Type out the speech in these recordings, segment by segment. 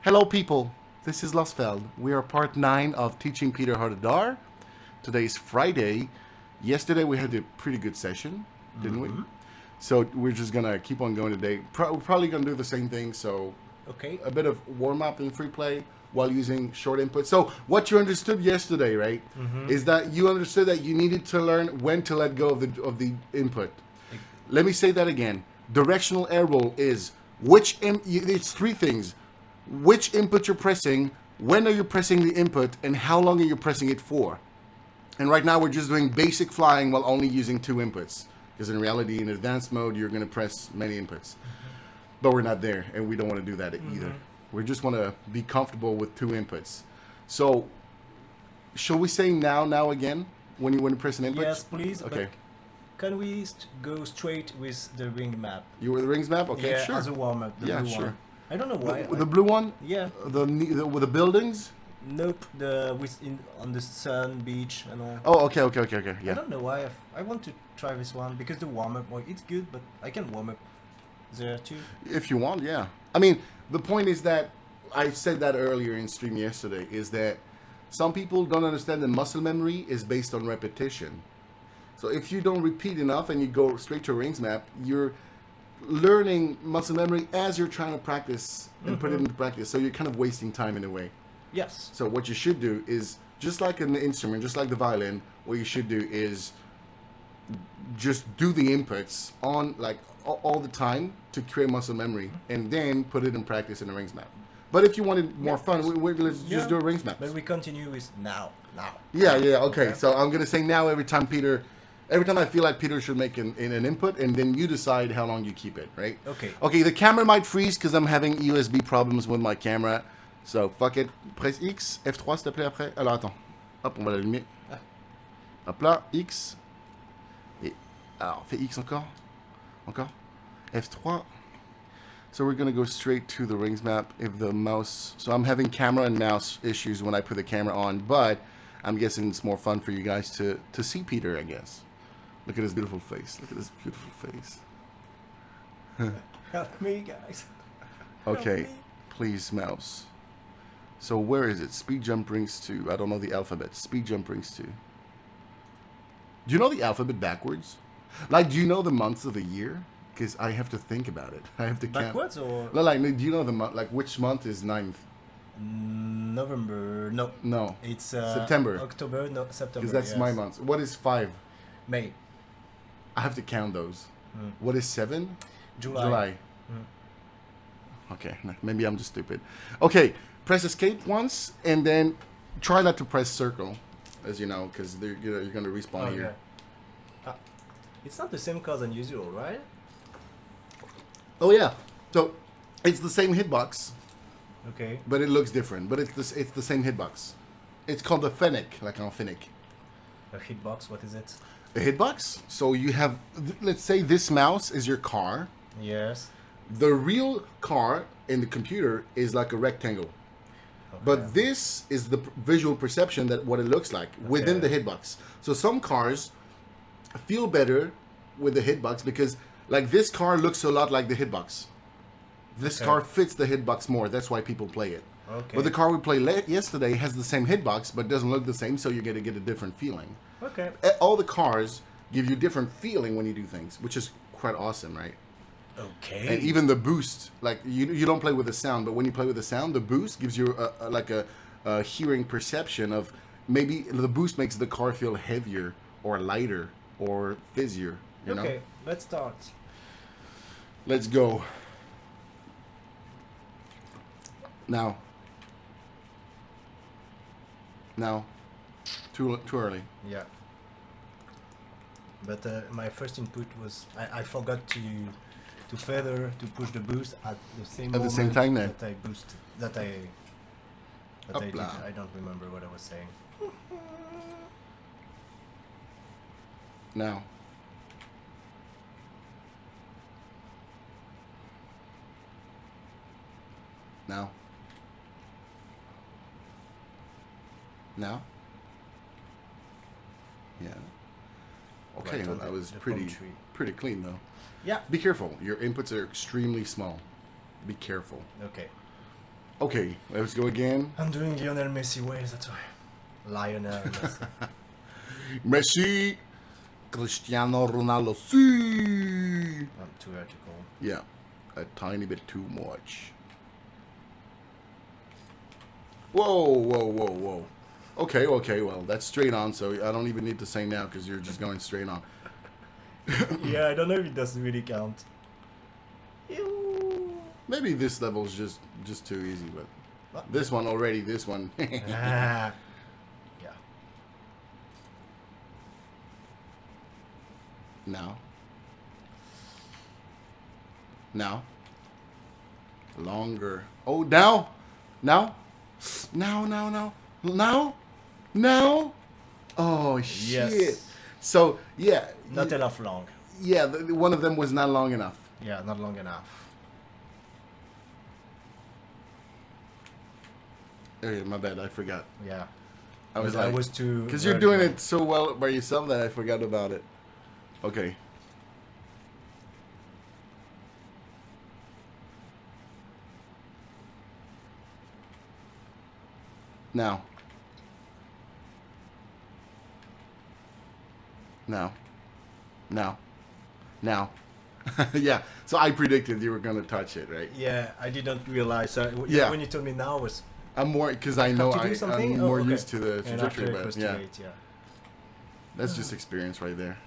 Hello, people. This is Losfeld. We are part 9 of teaching Peter how to DAR. Today's Friday. Yesterday we had a pretty good session, didn't we? So we're just gonna keep on going today. We're probably gonna do the same thing. So Okay. a bit of warm up and free play while using short input. So what you understood yesterday, right, is that you understood that you needed to learn when to let go of the input. Let me say that again. Directional air roll is it's three things. Which input you're pressing, when are you pressing the input, and how long are you pressing it for? And right now we're just doing basic flying while only using 2 inputs. Because in reality, in advanced mode, you're going to press many inputs. But we're not there, and we don't want to do that either. We just want to be comfortable with 2 inputs. So, shall we say now again, when you press an input? Yes, please. Okay. But can we go straight with the ring map? You were the rings map? Okay, Yeah, sure. as a warm up. The Yeah, blue sure. One. I don't know why. The blue one? Yeah. With the buildings? Nope. On the sun, beach, and all. Oh, okay, yeah. I don't know why. I want to try this one because the warm up, well, it's good, but I can warm up there too. If you want, yeah. I mean, the point is that I said that earlier in stream yesterday, is that some people don't understand that muscle memory is based on repetition. So if you don't repeat enough and you go straight to a rings map, you're learning muscle memory as you're trying to practice and put it into practice. So you're kind of wasting time in a way. Yes. So what you should do is, just like an instrument, just like the violin, what you should do is just do the inputs on like all the time to create muscle memory, and then put it in practice in a rings map. But if you wanted more fun, let's just do a rings map. But we continue with now. Yeah, okay. So I'm gonna say now every time I feel like Peter should make an input, and then you decide how long you keep it, right? Okay. Okay, the camera might freeze because I'm having USB problems with my camera. So, fuck it. Presse X, F3 s'il te plaît après. Alors, attends. Hop, on va l'allumer. Hop là, X. Et, alors, fais X encore. Encore. F3. So we're going to go straight to the rings map. If the mouse... So I'm having camera and mouse issues when I put the camera on, but I'm guessing it's more fun for you guys to see Peter, I guess. Look at his beautiful face. Look at his beautiful face. Help me, guys. Help Okay, me. please, mouse. So where is it? Speed jump brings to... I don't know the alphabet. Speed jump brings to... Do you know the alphabet backwards? Like, do you know the months of the year? Because I have to think about it. I have to count. Backwards or No, like, do you know the month? Like, which month is 9th? November? No. No. It's September. October, no, September. Because that's my month. What is 5? May. I have to count those. What is 7? July. Okay, maybe I'm just stupid. Okay, press escape once, and then try not to press circle, as you know, because you're going to respawn here. Yeah. It's not the same cause than usual, right? Oh yeah, so it's the same hitbox, Okay. but it looks different. But it's the same hitbox. It's called a fennec, like en fennec. A hitbox, what is it? A hitbox. So you have, let's say this mouse is your car. Yes. The real car in the computer is like a rectangle. Okay. But this is the visual perception that what it looks like within the hitbox. So some cars feel better with the hitbox because like this car looks a lot like the hitbox. This car fits the hitbox more. That's why people play it. Okay. But the car we played yesterday has the same hitbox but doesn't look the same, so you're going to get a different feeling. Okay. All the cars give you different feeling when you do things, which is quite awesome, right? Okay. And even the boost, like you don't play with the sound, but when you play with the sound, the boost gives you a hearing perception of maybe the boost makes the car feel heavier or lighter or fizzier. You know? Okay, let's start. Let's go. Now. Too early. Yeah. But my first input was I forgot to feather to push the boost at the same At the same time there. that I did. Hopla. I don't remember what I was saying. Now. Now. Now. Yeah. Okay, Right, well, on that was the pretty poetry. pretty clean though. Yeah. Be careful. Your inputs are extremely small. Be careful. Okay. Okay, let's go again. I'm doing Lionel Messi ways, that's why. Lionel Messi. Messi, Cristiano Ronaldo. See. I'm too vertical. Yeah, a tiny bit too much. Whoa, whoa, whoa, whoa. Okay, okay, well, that's straight on, so I don't even need to say now because you're just going straight on. Yeah, I don't know if it does really count. Ew. Maybe this level is just too easy, but What? this one already, this one. Yeah. Now. Now. Longer. Oh, now. Now. Now, now, now. Now. Now. Oh, shit. Yes. So, yeah. Not enough long. Yeah, one of them was not long enough. Yeah, not long enough. Okay, my bad, I forgot. Yeah. I was I like, was too. because you're doing it so well by yourself that I forgot about it. Okay. Now. Now. Now. Now. Yeah. So I predicted you were going to touch it, right? Yeah, I didn't realize. Yeah. When you told me now, was I'm more, because I know have to do something? I'm Oh, more okay. used to the And trajectory, after it but was too yeah. late, yeah. That's just experience right there.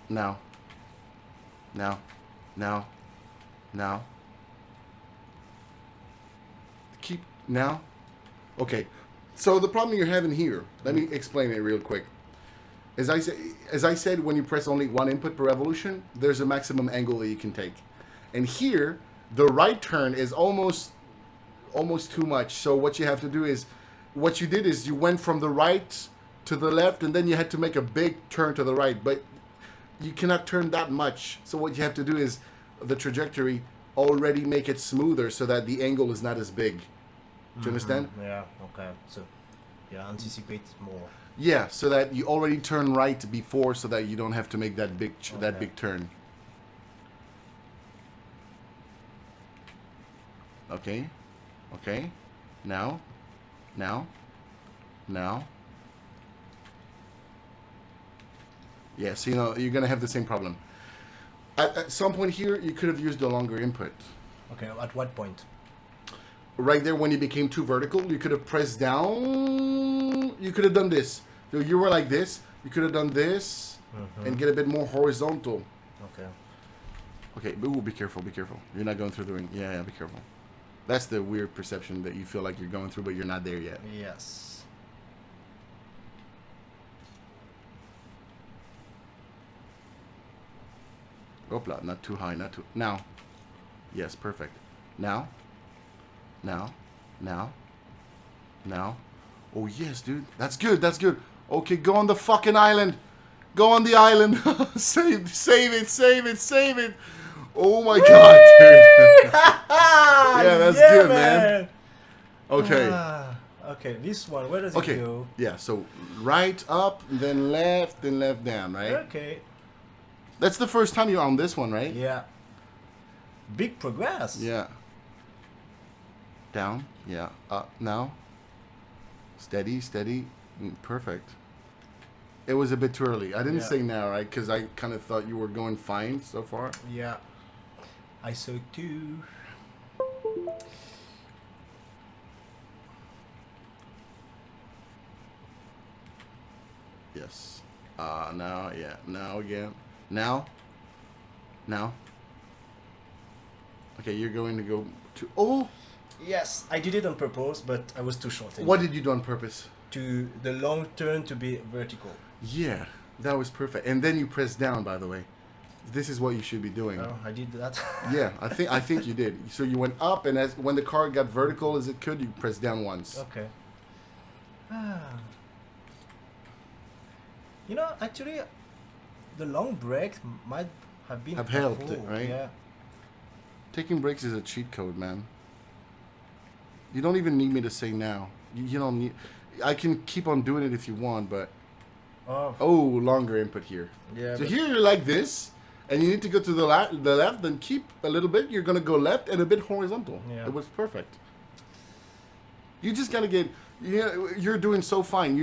Now. Now. Now. Now. Keep now. Okay. So the problem you're having here, let me explain it real quick. As I said, when you press only one input per revolution, there's a maximum angle that you can take. And here, the right turn is almost too much. So what you have to do is, what you did is you went from the right to the left, and then you had to make a big turn to the right. But you cannot turn that much. So what you have to do is the trajectory already make it smoother so that the angle is not as big. Do you understand? Yeah, okay. So, yeah, anticipate more. Yeah, so that you already turn right before, so that you don't have to make that Okay. big turn. Okay, okay. Now, now, now. Yes, you know you're gonna have the same problem. At some point here, you could have used a longer input. Okay, at what point? Right there, when you became too vertical, you could have pressed down. You could have done this. So you were like this. You could have done this and get a bit more horizontal. Okay. Okay, ooh, be careful, be careful. You're not going through the ring. Yeah, yeah, be careful. That's the weird perception that you feel like you're going through, but you're not there yet. Yes. Opla, not too high, not too... Now. Yes, perfect. Now. Now. Now. Now. Oh, yes, dude. That's good, that's good. Okay, go on the fucking island. Go on the island. save it, save it, save it. Oh my god, dude. Yeah, that's good, man. Okay. Okay, this one, where does Okay. it go? Yeah, so right up, then left down, right? Okay. That's the first time you're on this one, right? Yeah. Big progress. Yeah. Down. Yeah. Up. Now. Steady, steady. Perfect. It was a bit too early. I didn't Yeah. say now, right? Because I kind of thought you were going fine so far. Yeah. I saw too. Yes. Now, yeah. Now again. Now. Now. Okay, you're going to go to... Oh! Yes, I did it on purpose, but I was too short. What did you do on purpose? To the long turn to be vertical. Yeah, that was perfect. And then you press down, by the way. This is what you should be doing. Oh, I did that. Yeah, I think you did. So you went up, and as when the car got vertical as it could, you pressed down once. Okay. You know, actually, the long break might have been Have helped it, helpful, right? Yeah. Taking breaks is a cheat code, man. You don't even need me to say now. You don't need... I can keep on doing it if you want, but... Oh. Oh, longer input here. Yeah. So but- here you're like this, and you need to go to the left, then keep a little bit. You're gonna go left and a bit horizontal. Yeah. It was perfect. You just gotta get. You're doing so fine.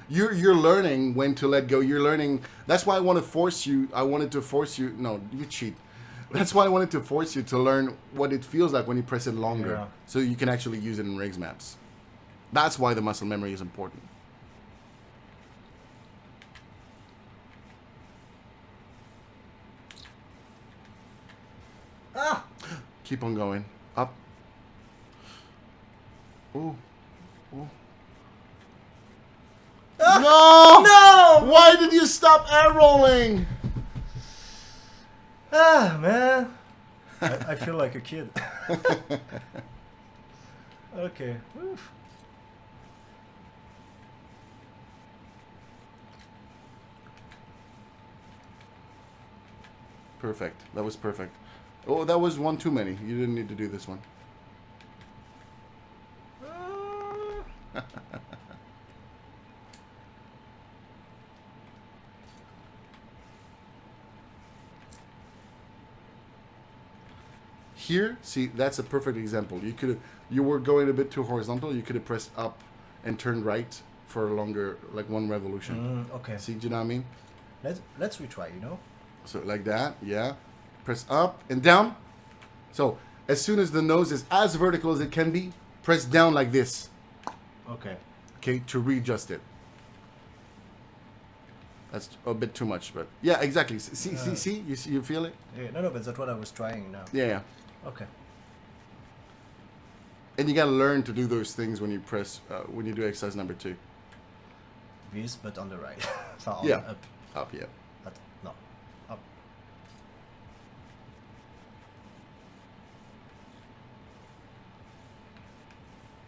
You're learning when to let go. You're learning. That's why I want to force you. I wanted to force you. No, you cheat. That's why I wanted to force you to learn what it feels like when you press it longer, Yeah. so you can actually use it in rigs maps. That's why the muscle memory is important. Ah! Keep on going. Up. Ooh. Ooh. No! No! Why did you stop air rolling? Ah, man. I feel like a kid. Okay. Oof. Perfect. That was perfect. Oh, that was one too many. You didn't need to do this one. Here, see, that's a perfect example. You were going a bit too horizontal. You could have pressed up and turned right for a longer, like one revolution. Okay. See, do you know what I mean? Let's retry, you know? So like that, yeah. Press up and down. So as soon as the nose is as vertical as it can be, press down like this. Okay. Okay, to readjust it. That's a bit too much, but yeah, exactly. See, you feel it? Yeah, no, but that's what I was trying now. Yeah, yeah. Okay. And you gotta learn to do those things when you press, when you do exercise number 2. This, but on the right. So on Yeah. up. Up, yeah. But no. Up.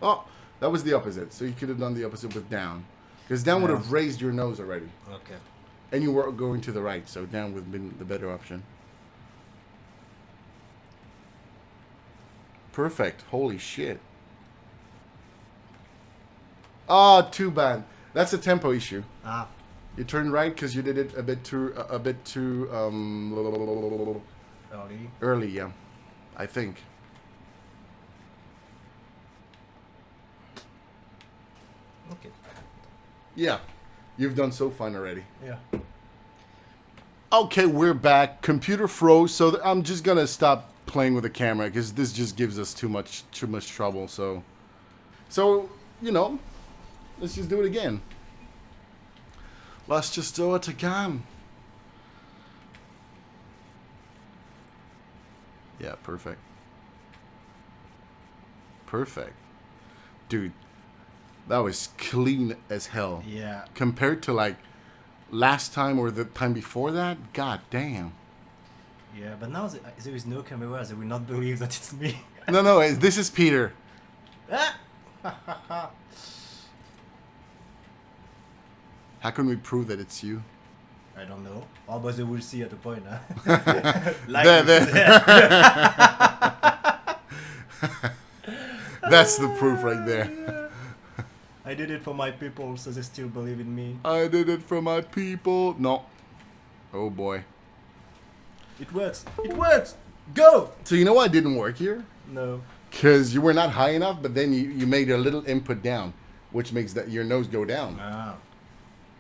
Oh, that was the opposite. So you could have done the opposite with down. Because down would Yeah. have raised your nose already. Okay. And you were going to the right, so down would have been the better option. Perfect. Holy shit. Ah, too bad. That's a tempo issue. Ah. You turned right because you did it a bit too Early. early, yeah. I think. Okay. Yeah. You've done so fine already. Yeah. Okay, we're back. Computer froze, so I'm just gonna stop playing with the camera because this just gives us too much trouble. So you know, let's just do it again. Let's just do it again. Yeah, perfect. Perfect, dude. That was clean as hell. Yeah. Compared to like last time or the time before that, god damn. Yeah, but now there is no camera. They will not believe that it's me. No, this is Peter. Ah! How can we prove that it's you? I don't know. Oh, but they will see at the point, huh? There. That's the proof right there. I did it for my people, so they still believe in me. I did it for my people. No. Oh boy. It works. It works. Go. So you know why it didn't work here? No. Because you were not high enough, but then you made a little input down, which makes that your nose go down. Ah.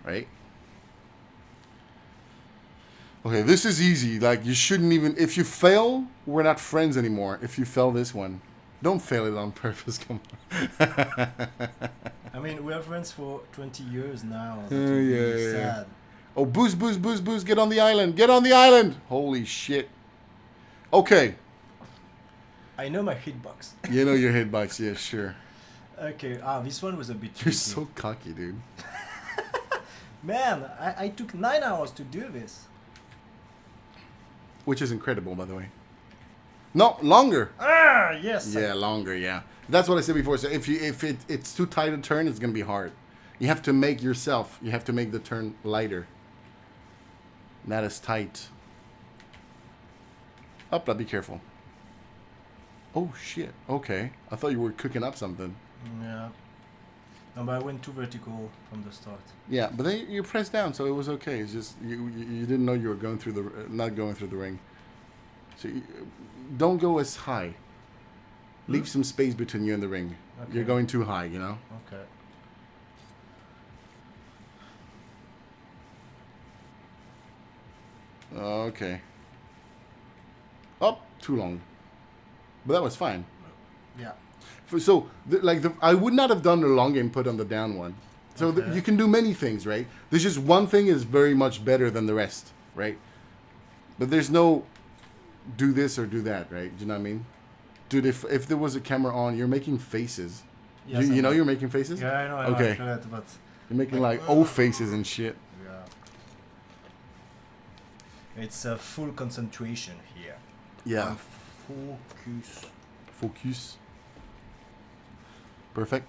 Right? Okay, this is easy. Like, you shouldn't even... If you fail, we're not friends anymore. If you fail this one. Don't fail it on purpose. Come on. I mean, we are friends for 20 years now. That Oh, would be yeah. sad. Oh, boost. Get on the island. Get on the island. Holy shit. Okay. I know my hitbox. You know your hitbox. Yeah, sure. Okay. Ah, this one was a bit You're tricky. so cocky, dude. Man, I took 9 hours to do this. Which is incredible, by the way. No, longer. Ah, yes. Yeah, longer, yeah. That's what I said before. So if it's too tight a turn, it's going to be hard. You have to make the turn lighter. Not as tight. Up, be careful. Oh, shit. Okay. I thought you were cooking up something. Yeah. No, but I went too vertical from the start. Yeah, but then you pressed down, so it was okay. It's just you didn't know you were going through not going through the ring. So don't go as high. Leave some space between you and the ring. Okay. You're going too high, you know. Okay. Okay. Oh, too long. But that was fine. Yeah. I would not have done the long input on the down one. So Okay. you can do many things, right? There's just one thing is very much better than the rest, right? But there's no do this or do that, right? Do you know what I mean? Dude, if there was a camera on, you're making faces. Yes, You know you're making faces? Yeah, I know. Okay. I feel that, but You're making like O faces and shit. yeah. It's a full concentration here. Yeah. Focus. Focus. Perfect.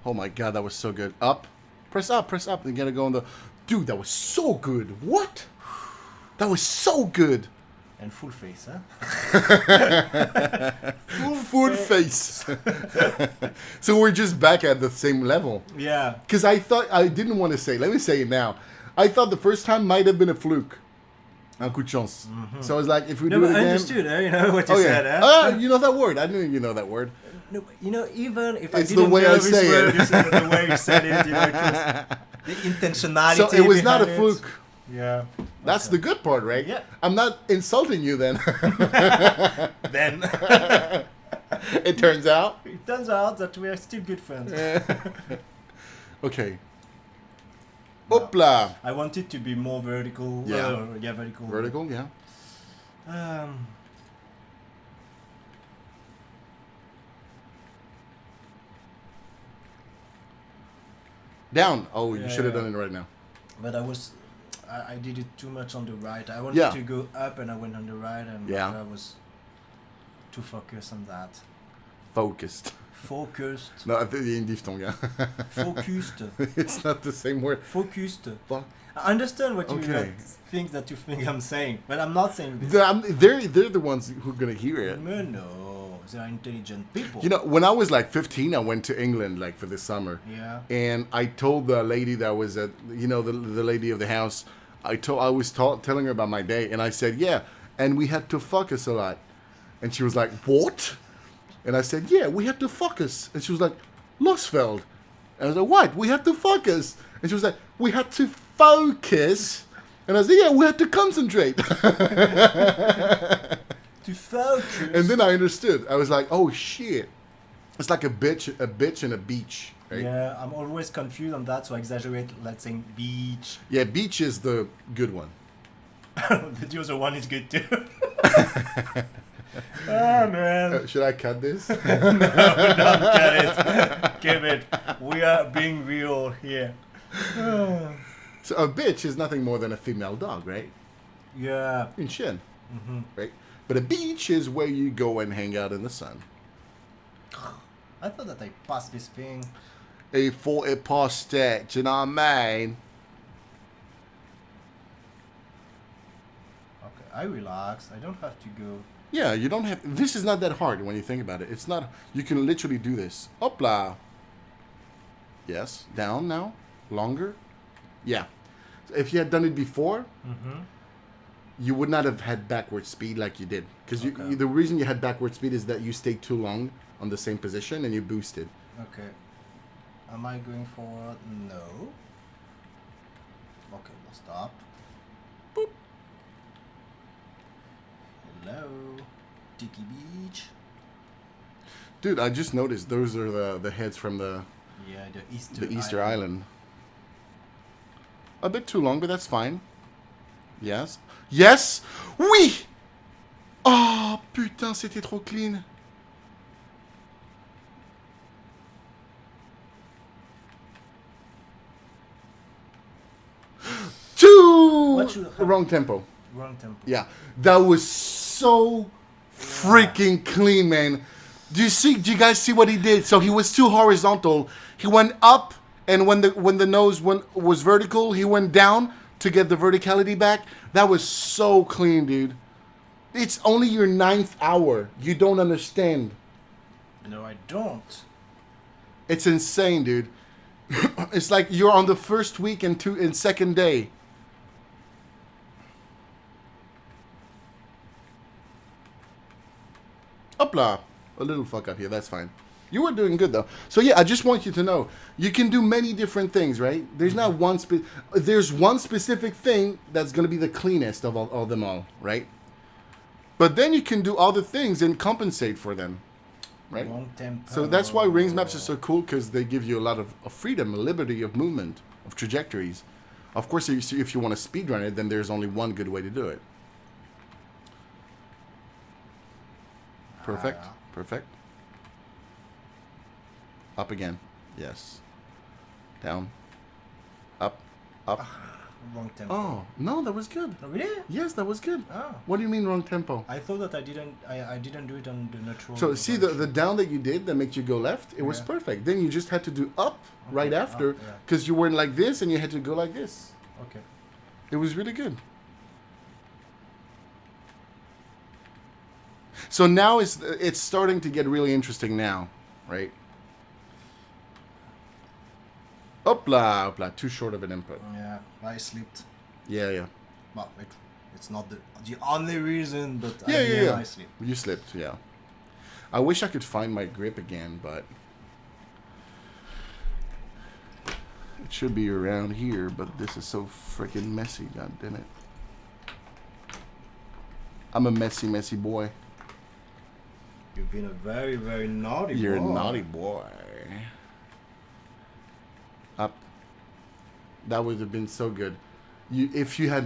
Oh my god, that was so good. Up. Press up, press up. You gotta go on the... Dude, that was so good. What? That was so good. And full face, huh? Full face. So we're just back at the same level. Yeah. Because I thought... I didn't want to say... Let me say it now. I thought the first time might have been a fluke. Un coup de chance. Mm-hmm. So I was like, if we No, do it but I again... understood, you know what you Oh, said, yeah. huh? You know that word. I knew you know that word. No, but, you know, even if It's I the didn't way know I this say word, it. the way you said it, you know, it was the intentionality. So it was not a behind it. fluke. Yeah. That's Okay. the good part, right? Yeah. I'm not insulting you then. Then It turns out. it turns out that we are still good friends. Okay. No. Hopla. I wanted to be more vertical. Yeah. Yeah, vertical. Vertical, yeah. Down. Oh, you Yeah, should have yeah. done it right now. But I did it too much on the right. I wanted Yeah. to go up and I went on the right and Yeah. I was too focused on that. Focused. Focused. No, det är en diftong, yeah. Focused. It's not the same word. Focused. Fuck. I understand what you Okay. think that you think I'm saying, but I'm not saying this. They're the ones who are gonna hear it. No, they are intelligent people. You know, when I was like 15, I went to England like for the summer. Yeah. And I told the lady that was at, you know, the lady of the house, I was telling her about my day, and I said, yeah, and we had to focus a lot. And she was like, what? And I said, yeah, we had to focus. And she was like, Losfeld. And I was like, what? We had to focus. And she was like, we had to focus. And I said, yeah, we had to concentrate. To focus. And then I understood. I was like, oh shit. It's like a bitch and a beach. Right? Yeah, I'm always confused on that, so I exaggerate, let's say beach. Yeah, beach is the good one. The other one is good too. Ah, man. Should I cut this? No, don't get it. Give it. We are being real here. So a bitch is nothing more than a female dog, right? Yeah. In Shin, Mm-hmm. right? But a beach is where you go and hang out in the sun. I thought that I passed this thing. A 40 past that, do you know what I mean? Okay, I relax. I don't have to go. Yeah, you don't have... This is not that hard when you think about it. It's not... You can literally do this. Hopla. Yes. Down now. Longer. Yeah. If you had done it before, Mm-hmm. you would not have had backward speed like you did. Because Okay. the reason you had backward speed is that you stayed too long on the same position and you boosted. Okay. Am I going forward? No. Okay, we'll stop. Boop. Hello. Tiki Beach. Dude, I just noticed those are the heads from the Yeah, the Easter Island. A bit too long, but that's fine. Yes. Yes! Oui! Oh, putain, c'était trop clean. What should happen? Wrong tempo. Wrong tempo. Yeah. That was so freaking clean, man. Do you guys see what he did? So he was too horizontal. He went up, and when the nose was vertical, he went down to get the verticality back. That was so clean, dude. It's only your 9th hour. You don't understand. No, I don't. It's insane, dude. It's like you're on the first week and second day. Hopla. A little fuck up here, that's fine. You were doing good though. So yeah, I just want you to know, you can do many different things, right? There's not one there's one specific thing that's going to be the cleanest of all them all, right? But then you can do other things and compensate for them, right? Wrong tempo. So that's why rings maps are so cool, because they give you a lot of freedom, a liberty of movement, of trajectories. Of course, if you want to speedrun it, then there's only one good way to do it. Perfect. Perfect. Up again. Yes. Down. Up. Up. Wrong tempo. Oh, no, that was good. Oh, really? Yes, that was good. Oh. What do you mean wrong tempo? I thought that I didn't do it on the natural. So see the down that you did that makes you go left, it was perfect. Then you just had to do up right after, because you weren't like this and you had to go like this. Okay. It was really good. So now it's starting to get really interesting now, right? Hopla, hopla, too short of an input. Yeah, I slipped. Yeah, yeah. Well, it's not the only reason, but Yeah. I slipped. You slipped, yeah. I wish I could find my grip again, but it should be around here, but this is so freaking messy, god damn it. I'm a messy boy. You've been a very, very naughty boy. You're a naughty boy. Up. That would have been so good. If you had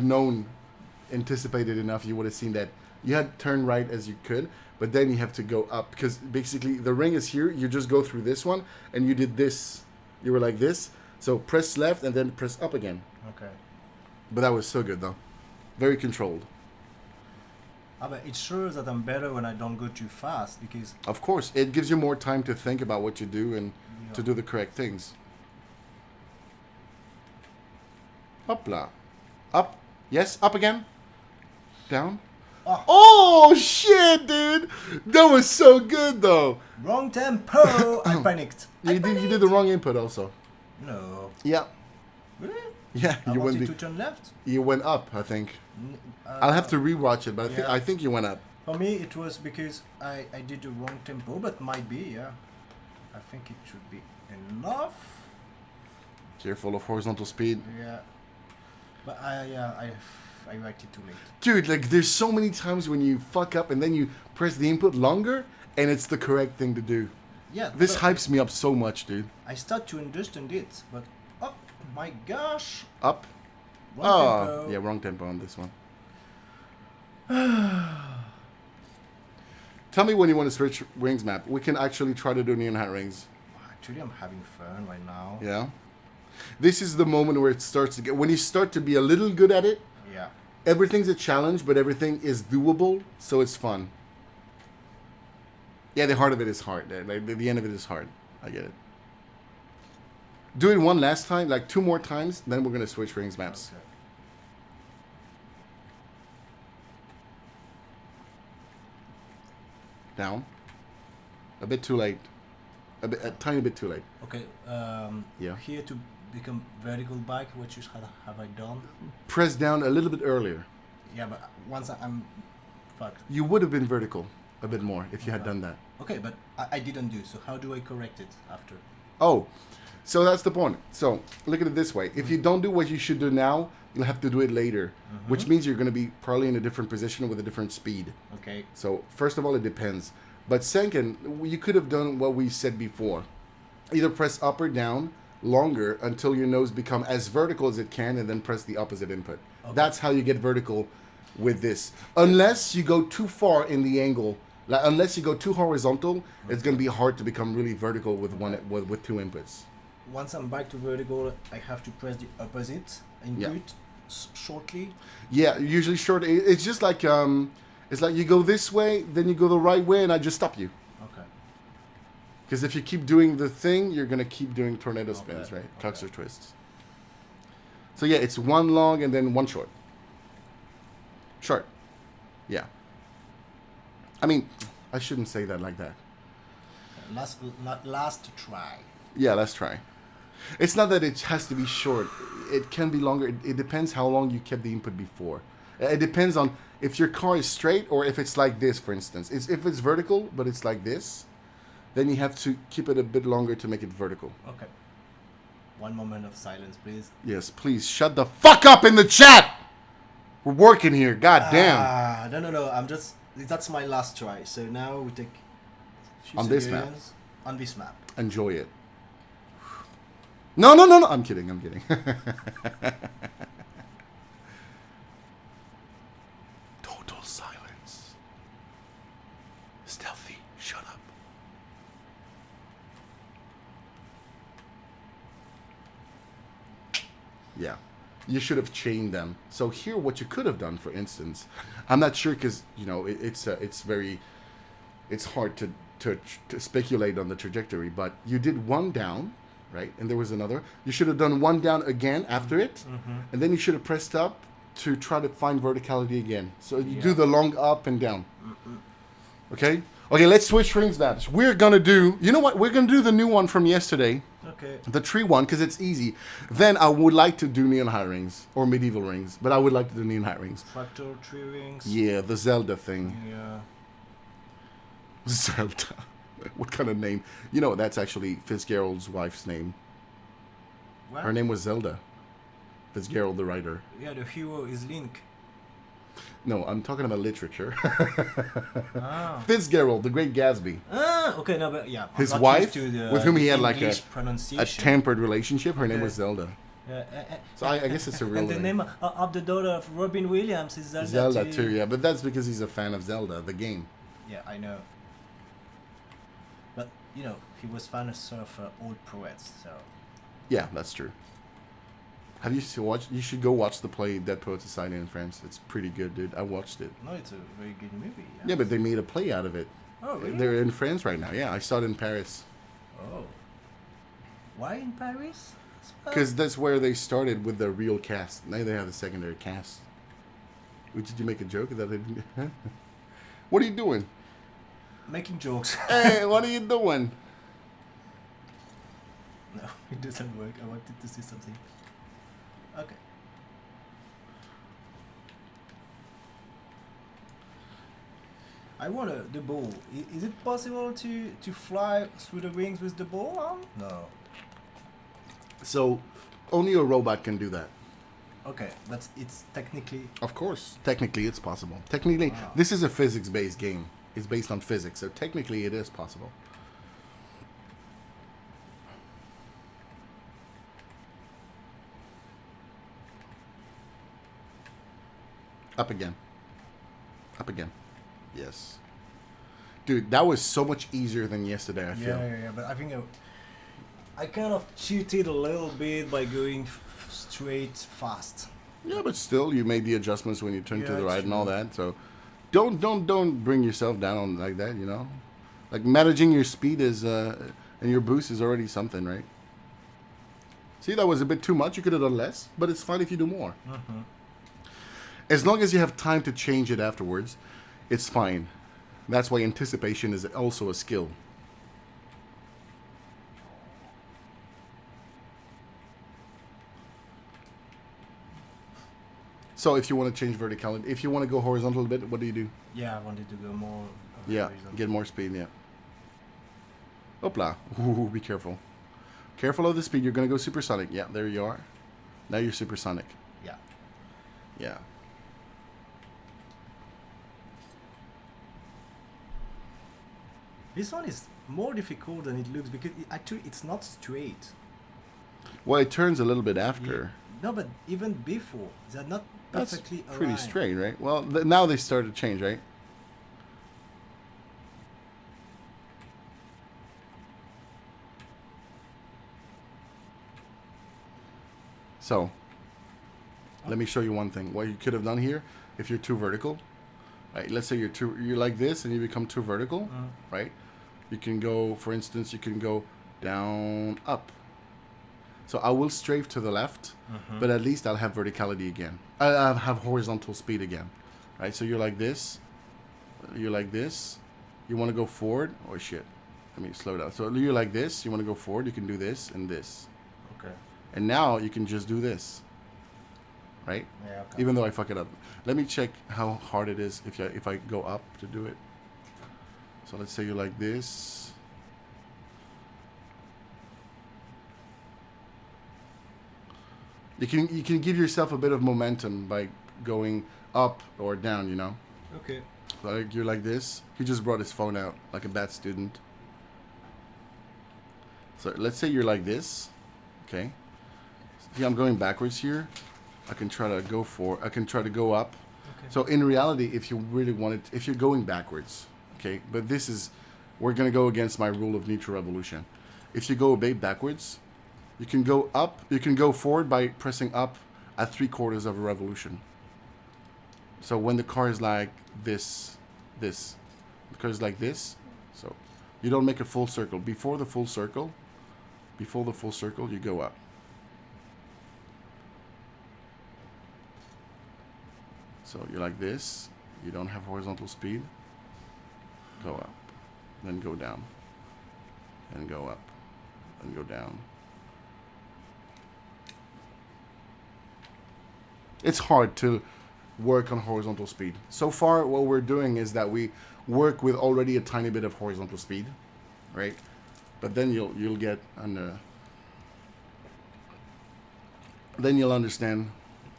anticipated enough, you would have seen that. You had turned right as you could, but then you have to go up, because basically the ring is here. You just go through this one, and you did this. You were like this. So press left and then press up again. Okay. But that was so good though. Very controlled. But it shows that I'm better when I don't go too fast, because... Of course, it gives you more time to think about what you do and to do the correct things. Hopla. Up. Yes, up again. Down. Oh, shit, dude. That was so good, though. Wrong tempo. I panicked. You did the wrong input also. No. Yeah. Really? Yeah, I wanted to turn left. You went up, I think. I'll have to rewatch it, but I think you went up. For me, it was because I did the wrong tempo, but might be, yeah. I think it should be enough. Careful of horizontal speed. Yeah. But I reacted too late. Dude, like, there's so many times when you fuck up and then you press the input longer, and it's the correct thing to do. Yeah. This hypes me up so much, dude. I start to understand it, but oh my gosh. Up. Wrong tempo. Yeah, wrong tempo on this one. Tell me when you want to switch rings map. We can actually try to do neon hat rings. Actually, I'm having fun right now. Yeah. This is the moment where it starts to get... When you start to be a little good at it, yeah. Everything's a challenge, but everything is doable, so it's fun. Yeah, the heart of it is hard. Like, the end of it is hard. I get it. Do it one last time, like 2 more times, then we're going to switch rings maps. Okay. Down. A bit too late. A tiny bit too late. Okay. Yeah. Here to become vertical bike, what have I done? Press down a little bit earlier. Yeah, but once I'm fucked. You would have been vertical a bit more if you had done that. Okay, but I didn't do. So how do I correct it after? Oh, so that's the point. So look at it this way. If you don't do what you should do now, you'll have to do it later, which means you're going to be probably in a different position with a different speed. Okay. So first of all, it depends. But second, you could have done what we said before. Either press up or down longer until your nose become as vertical as it can, and then press the opposite input. Okay. That's how you get vertical with this. Unless you go too far in the angle, like unless you go too horizontal, it's going to be hard to become really vertical with with 2 inputs. Once I'm back to vertical, I have to press the opposite input shortly. Yeah, usually short. It's just like it's like you go this way, then you go the right way, and I just stop you. Okay. Because if you keep doing the thing, you're gonna keep doing tornado spins, right? Okay. Tucks or twists. So yeah, it's 1 long and then 1 short. Short. Yeah. I mean, I shouldn't say that like that. Last try. Yeah, let's try. It's not that it has to be short. It can be longer. It depends how long you kept the input before. It depends on if your car is straight or if it's like this, for instance. If it's vertical, but it's like this, then you have to keep it a bit longer to make it vertical. Okay. One moment of silence, please. Yes, please shut the fuck up in the chat. We're working here. God damn. No. That's my last try. So now we take. On this map. On this map. Enjoy it. No. I'm kidding. Total silence. Stealthy. Shut up. Yeah. You should have chained them. So here, what you could have done, for instance, I'm not sure because it's hard to speculate on the trajectory, but you did one down, right? And there was another. You should have done one down again after it, and then you should have pressed up to try to find verticality again. So you do the long up and down. Okay? Okay, let's switch rings maps. We're going to do, you know what? We're going to do the new one from yesterday. Okay. The tree one, because it's easy. Then I would like to do neon high rings or medieval rings, but I would like to do neon high rings. Fractal tree rings. Yeah, the Zelda thing. Yeah. Zelda. What kind of name? You know, that's actually Fitzgerald's wife's name. What? Her name was Zelda. Fitzgerald, the writer. Yeah, the hero is Link. No, I'm talking about literature. Ah. Fitzgerald, the Great Gatsby. Okay, no, but yeah. His wife, with whom he had like a pronunciation. tempered relationship, her name was Zelda. So I guess it's a real and the name of the daughter of Robin Williams is Zelda. Zelda too, yeah. But that's because he's a fan of Zelda, the game. Yeah, I know. But, you know, he was fan of sort of old poets, so... Yeah, that's true. Have you watched? You should go watch the play Dead Poets Society in France. It's pretty good, dude. I watched it. No, it's a very good movie. Yeah, but they made a play out of it. Oh, really? They're in France right now. Yeah, I saw it in Paris. Oh. Why in Paris? Because that's where they started with the real cast. Now they have the secondary cast. Did you make a joke that I didn't? What are you doing? Making jokes. Hey, what are you doing? No, it doesn't work. I wanted to see something. Okay. I want the ball. Is it possible to fly through the wings with the ball on? No. So, only a robot can do that. Okay, but it's technically... Of course. Technically, it's possible. Technically, this is a physics-based game. It's based on physics, so technically it is possible. Up again. Up again. Yes. Dude, that was so much easier than yesterday, I feel. Yeah, but I think I kind of cheated a little bit by going straight fast. Yeah, but still, you made the adjustments when you turned to the right and all true. that, so... Don't bring yourself down like that, you know? Like, managing your speed is, and your boost is already something, right? See, that was a bit too much. You could have done less, but it's fine if you do more. As long as you have time to change it afterwards, it's fine. That's why anticipation is also a skill. So if you want to change verticality, if you want to go horizontal a bit, what do you do? Yeah, I wanted to go more... Yeah, get more speed, yeah. Hopla. Ooh, be careful. Careful of the speed. You're going to go supersonic. Yeah, there you are. Now you're supersonic. Yeah. Yeah. This one is more difficult than it looks because actually it's not straight. Well, it turns a little bit after. Yeah. No, but even before, they're not perfectly aligned. That's pretty straight, right? Well, now they start to change, right? So, let me show you one thing. What you could have done here, if you're too vertical, right? Let's say you're like this and you become too vertical, right? You can go, for instance, you can go down, up. So I will strafe to the left, but at least I'll have verticality again. I'll have horizontal speed again, right? So you're like this, you're like this. You want to go forward. Oh shit. Let me slow down. So you're like this. You want to go forward. You can do this and this. Okay. And now you can just do this. Right? Yeah, okay. Even though I fuck it up. Let me check how hard it is if I go up to do it. So let's say you're like this. You can give yourself a bit of momentum by going up or down, you know? Okay. Like you're like this. He just brought his phone out like a bad student. So let's say you're like this. Okay. See, I'm going backwards here. I can try to go up. Okay. So in reality, if you really wanted, if you're going backwards, okay, but we're gonna go against my rule of neutral revolution. If you go a bit backwards, you can go up, you can go forward by pressing up at 3/4 of a revolution. So when the car is like this, the car is like this, so you don't make a full circle. Before the full circle, you go up. So you're like this, you don't have horizontal speed, go up, then go down, then go up, then go down. It's hard to work on horizontal speed. So far, what we're doing is that we work with already a tiny bit of horizontal speed, right? But then you'll get then you'll understand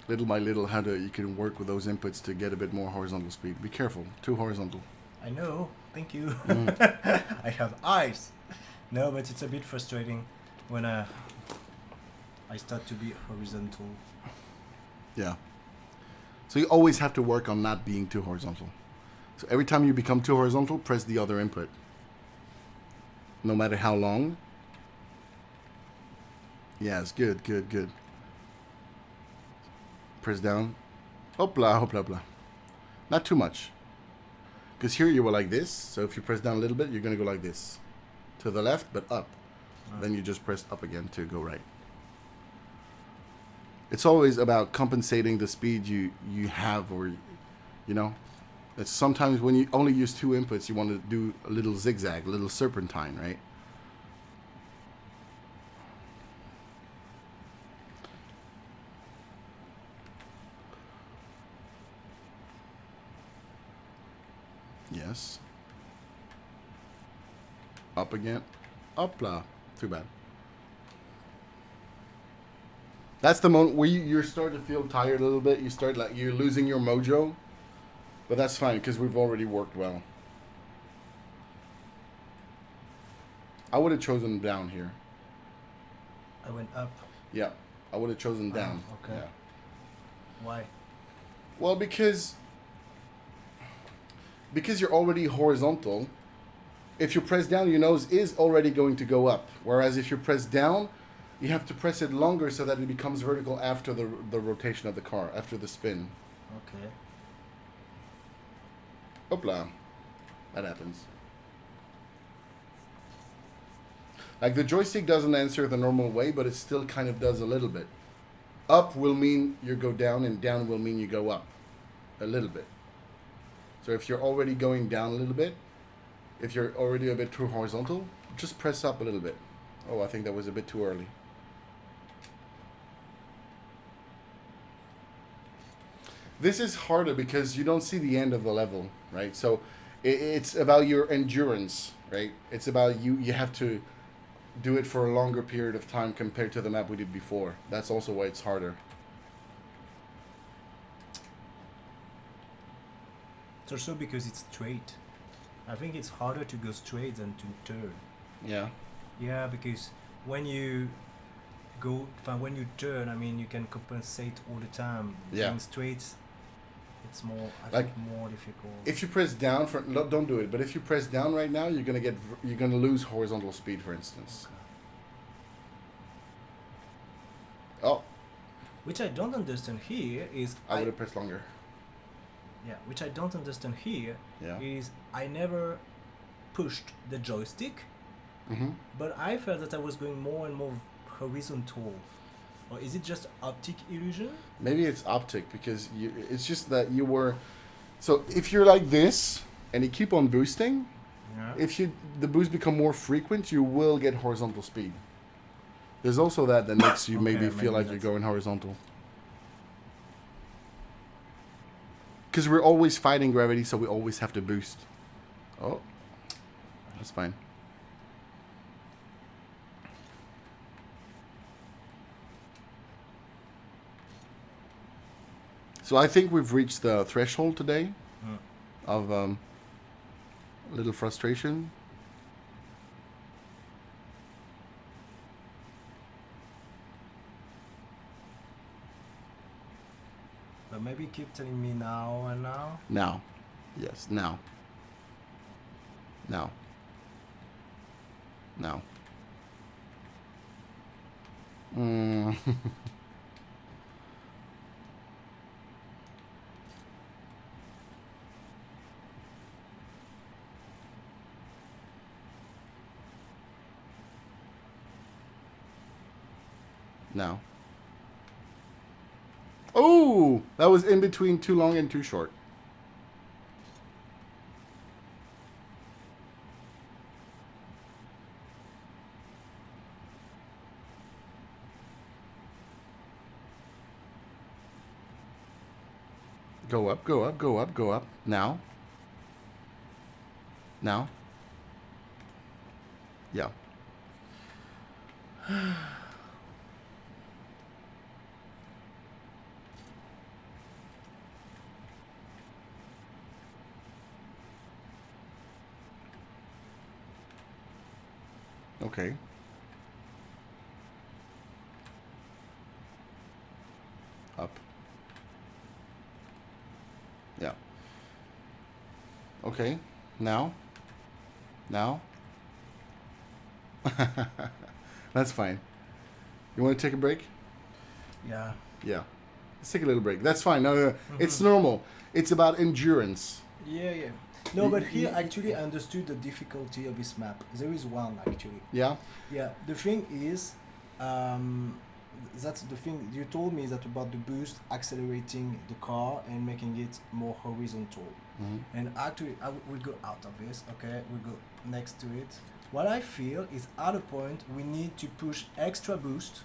little by little how you can work with those inputs to get a bit more horizontal speed. Be careful, too horizontal. I know. Thank you. I have eyes. No, but it's a bit frustrating when I start to be horizontal. Yeah. So you always have to work on not being too horizontal. So every time you become too horizontal, press the other input. No matter how long. Yes, good. Press down. Hopla, hopla, hopla. Not too much. Because here you were like this. So if you press down a little bit, you're going to go like this. To the left, but up. Then you just press up again to go right. It's always about compensating the speed you have, or, you know. It's sometimes when you only use two inputs, you want to do a little zigzag, a little serpentine, right? Yes. Up again. Upla. Too bad. That's the moment where you start to feel tired a little bit. You start like you're losing your mojo. But that's fine because we've already worked well. I would have chosen down here. I went up. Yeah. I would have chosen down. Okay. Yeah. Why? Well, because you're already horizontal. If you press down, your nose is already going to go up. Whereas if you press down, you have to press it longer so that it becomes vertical after the rotation of the car, after the spin. Okay. Hopla. That happens. Like the joystick doesn't answer the normal way, but it still kind of does a little bit. Up will mean you go down, and down will mean you go up. A little bit. So if you're already going down a little bit, if you're already a bit too horizontal, just press up a little bit. Oh, I think that was a bit too early. This is harder because you don't see the end of the level, right? So it's about your endurance, right? It's about you have to do it for a longer period of time compared to the map we did before. That's also why it's harder. It's also because it's straight. I think it's harder to go straight than to turn. Yeah. Yeah, because when you turn, I mean, you can compensate all the time. Yeah. Going straight, it's more, I Like, think, more difficult. If you press down don't do it. But if you press down right now, you're gonna lose horizontal speed, for instance. Oh, Which I don't understand here is I would have pressed longer. yeah, which I don't understand here Yeah. is I never pushed the joystick, Mm-hmm. but I felt that I was going more and more horizontal. Or is it just optic illusion? Maybe it's optic because it's just that you were. So if you're like this, and you keep on boosting, if the boost become more frequent, you will get horizontal speed. There's also that makes you maybe feel like you're going horizontal. Because we're always fighting gravity, so we always have to boost. Oh, that's fine. So I think we've reached the threshold today of a little frustration. But maybe keep telling me now and now. Now. Yes, now. Now. Now. Now. Oh, that was in between too long and too short. Go up, go up, go up, go up. Now. Now. Yeah. Okay. Up. Yeah. Okay. Now. Now. That's fine. You want to take a break? Yeah. Yeah. Let's take a little break. That's fine. No, it's normal. It's about endurance. Yeah. No, but here actually I understood the difficulty of this map. There is one actually. Yeah? Yeah. The thing is, that's the thing you told me, that about the boost accelerating the car and making it more horizontal. And actually we go out of this. Okay, we go next to it. What I feel is at a point we need to push extra boost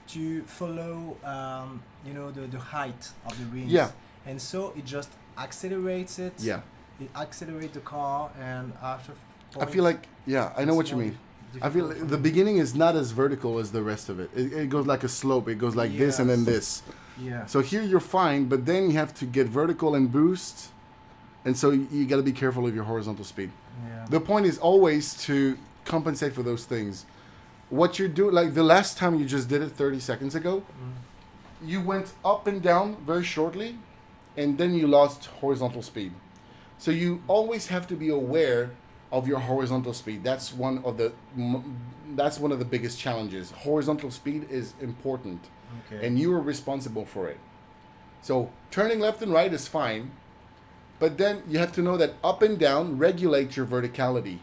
to follow the height of the rings. Yeah. And so it just accelerates it. Yeah. It accelerates the car, and after I feel like, yeah, I know what you mean. I feel like the beginning is not as vertical as the rest of it. It goes like a slope. It goes like this and then this. Yeah. So here you're fine, but then you have to get vertical and boost. And so you got to be careful of your horizontal speed. Yeah. The point is always to compensate for those things. What you're doing, like the last time you just did it 30 seconds ago, you went up and down very shortly, and then you lost horizontal speed. So you always have to be aware of your horizontal speed. That's one of the biggest challenges. Horizontal speed is important, and you are responsible for it. So turning left and right is fine, but then you have to know that up and down regulate your verticality.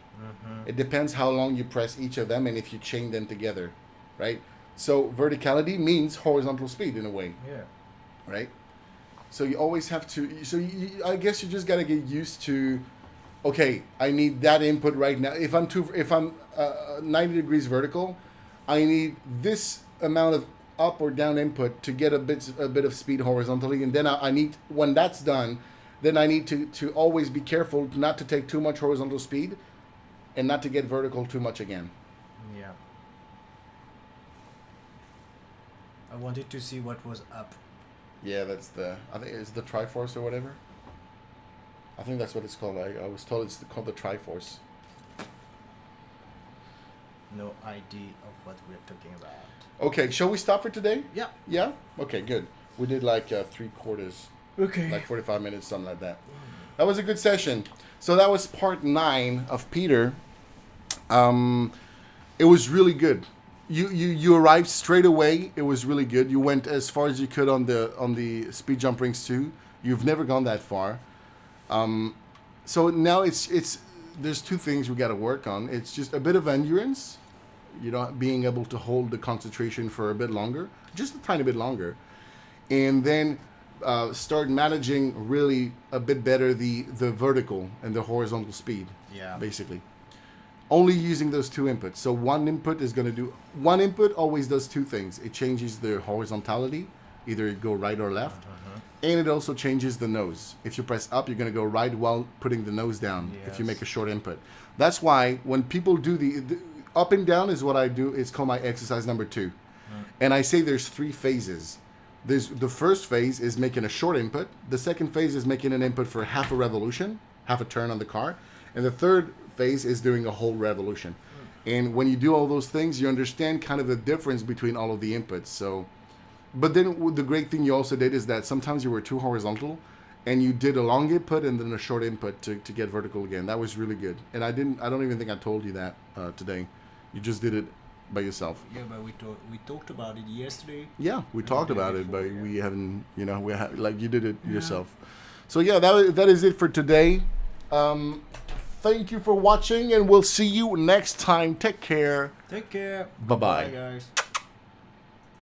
It depends how long you press each of them and if you chain them together, right? So verticality means horizontal speed in a way. Yeah. Right? So you always have to. I guess you just gotta get used to. Okay, I need that input right now. If I'm 90 degrees vertical, I need this amount of up or down input to get a bit of speed horizontally, and then I need, when that's done, then I need to always be careful not to take too much horizontal speed, and not to get vertical too much again. Yeah. I wanted to see what was up. Yeah, that's I think it's the Triforce or whatever. I think that's what it's called. I was told it's called the Triforce. No idea of what we're talking about. Okay, shall we stop for today? Yeah. Yeah? Okay, good. We did like 3/4. Okay. Like 45 minutes, something like that. That was a good session. So that was part 9 of Peter. It was really good. You arrived straight away. It was really good. You went as far as you could on the speed jump rings too. You've never gone that far. So now it's there's 2 things we got to work on. It's just a bit of endurance, being able to hold the concentration for a bit longer, just a tiny bit longer, and then start managing really a bit better the vertical and the horizontal speed. Yeah. Basically, only using those two inputs. So one input always does two things. It changes the horizontality, either it go right or left, and it also changes the nose. If you press up, you're going to go right while putting the nose down. Yes. If you make a short input, that's why when people do the up and down is what I do. It's called my exercise number 2, and I say there's 3 phases. The first phase is making a short input. The second phase is making an input for half a revolution, half a turn on the car, and the third phase is doing a whole revolution. And when you do all those things, you understand kind of the difference between all of the inputs. So, but then the great thing you also did is that sometimes you were too horizontal, and you did a long input and then a short input to get vertical again. That was really good. And I don't even think I told you that today. You just did it by yourself. Yeah, but we talked about it yesterday. Yeah, we talked about it, but yeah. we haven't, like you did it yourself. So yeah, that is it for today. Thank you for watching, and we'll see you next time. Take care. Take care. Bye-bye. Bye, guys.